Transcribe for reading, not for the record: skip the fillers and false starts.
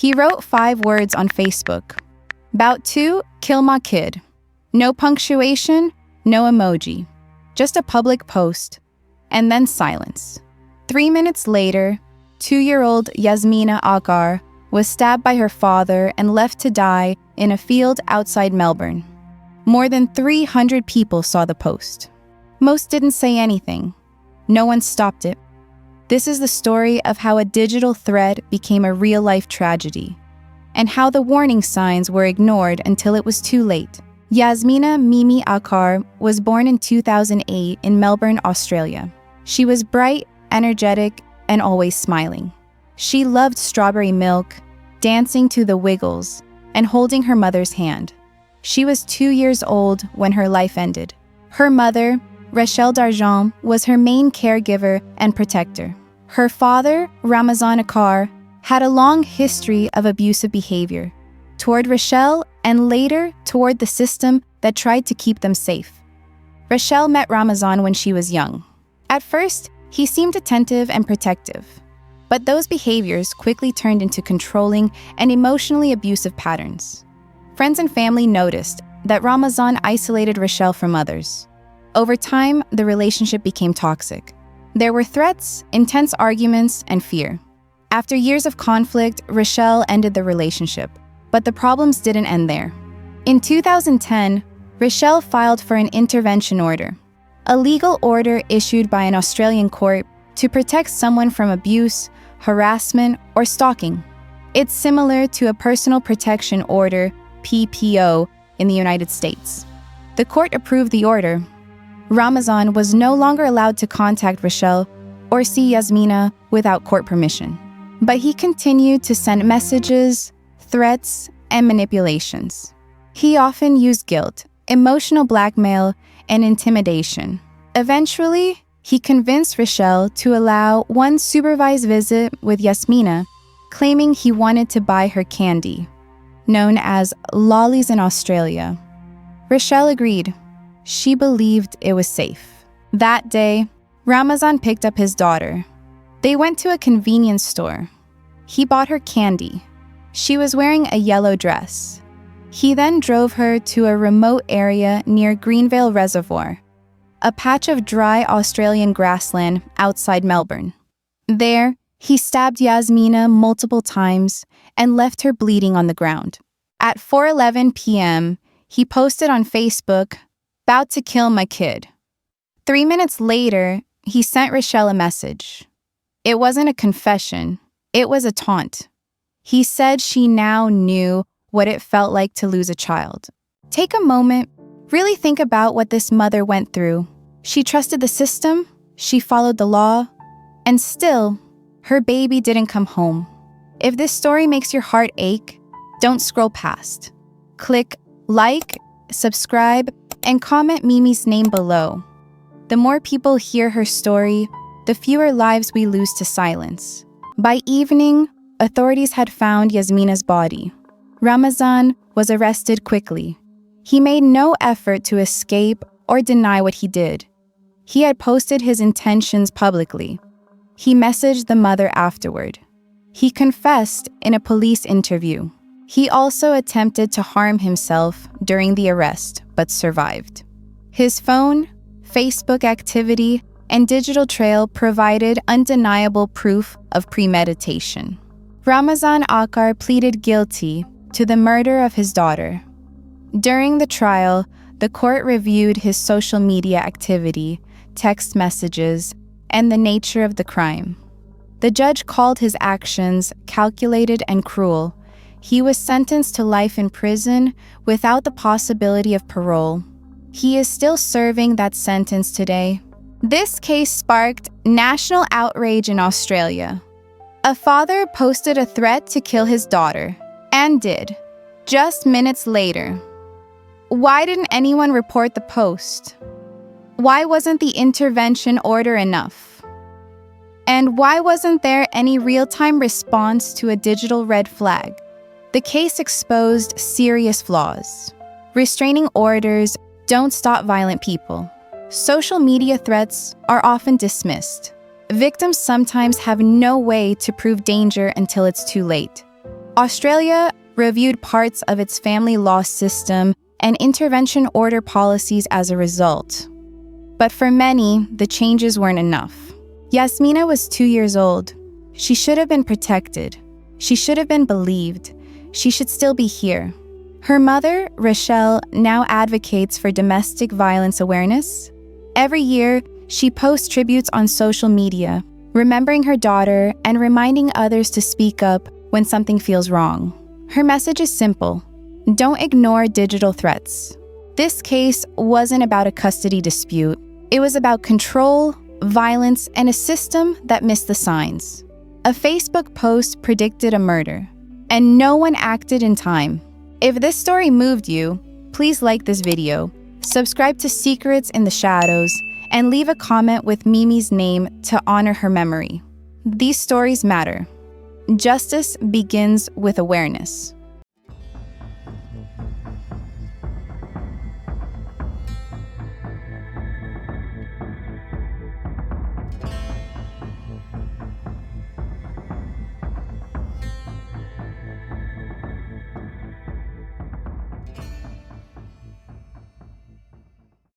He wrote 5 words on Facebook. "Bout to kill my kid." No punctuation, no emoji. Just a public post. And then silence. 3 minutes later, 2-year-old Yazmina Akar was stabbed by her father and left to die in a field outside Melbourne. More than 300 people saw the post. Most didn't say anything. No one stopped it. This is the story of how a digital threat became a real-life tragedy, and how the warning signs were ignored until it was too late. Yazmina Mimi Akar was born in 2008 in Melbourne, Australia. She was bright, energetic, and always smiling. She loved strawberry milk, dancing to the Wiggles, and holding her mother's hand. She was 2 years old when her life ended. Her mother, Rachel Darjan, was her main caregiver and protector. Her father, Ramazan Akar, had a long history of abusive behavior toward Rachel and later toward the system that tried to keep them safe. Rachel met Ramazan when she was young. At first, he seemed attentive and protective, but those behaviors quickly turned into controlling and emotionally abusive patterns. Friends and family noticed that Ramazan isolated Rachel from others. Over time, the relationship became toxic. There were threats, intense arguments, and fear. After years of conflict, Rachel ended the relationship, but the problems didn't end there. In 2010, Rachel filed for an intervention order, a legal order issued by an Australian court to protect someone from abuse, harassment, or stalking. It's similar to a personal protection order, PPO, in the United States. The court approved the order. Ramazan was no longer allowed to contact Rachel or see Yazmina without court permission. But he continued to send messages, threats, and manipulations. He often used guilt, emotional blackmail, and intimidation. Eventually, he convinced Rachel to allow one supervised visit with Yazmina, claiming he wanted to buy her candy, known as lollies in Australia. Rachel agreed. She believed it was safe. That day, Ramazan picked up his daughter. They went to a convenience store. He bought her candy. She was wearing a yellow dress. He then drove her to a remote area near Greenvale Reservoir, a patch of dry Australian grassland outside Melbourne. There, he stabbed Yazmina multiple times and left her bleeding on the ground. At 4:11 p.m., he posted on Facebook, "About to kill my kid." 3 minutes later, he sent Rachel a message. It wasn't a confession, it was a taunt. He said she now knew what it felt like to lose a child. Take a moment, really think about what this mother went through. She trusted the system, she followed the law, and still, her baby didn't come home. If this story makes your heart ache, don't scroll past. Click like, subscribe, and comment Mimi's name below. The more people hear her story, the fewer lives we lose to silence. By evening, authorities had found Yazmina's body. Ramazan was arrested quickly. He made no effort to escape or deny what he did. He had posted his intentions publicly. He messaged the mother afterward. He confessed in a police interview. He also attempted to harm himself during the arrest, but survived. His phone, Facebook activity, and digital trail provided undeniable proof of premeditation. Ramazan Akar pleaded guilty to the murder of his daughter. During the trial, the court reviewed his social media activity, text messages, and the nature of the crime. The judge called his actions calculated and cruel. He was sentenced to life in prison without the possibility of parole. He is still serving that sentence today. This case sparked national outrage in Australia. A father posted a threat to kill his daughter, and did, just minutes later. Why didn't anyone report the post? Why wasn't the intervention order enough? And why wasn't there any real-time response to a digital red flag? The case exposed serious flaws. Restraining orders don't stop violent people. Social media threats are often dismissed. Victims sometimes have no way to prove danger until it's too late. Australia reviewed parts of its family law system and intervention order policies as a result. But for many, the changes weren't enough. Yazmina was 2 years old. She should have been protected. She should have been believed. She should still be here. Her mother, Rochelle, now advocates for domestic violence awareness. Every year, she posts tributes on social media, remembering her daughter and reminding others to speak up when something feels wrong. Her message is simple: don't ignore digital threats. This case wasn't about a custody dispute. It was about control, violence, and a system that missed the signs. A Facebook post predicted a murder, and no one acted in time. If this story moved you, please like this video, subscribe to Secrets in the Shadows, and leave a comment with Mimi's name to honor her memory. These stories matter. Justice begins with awareness.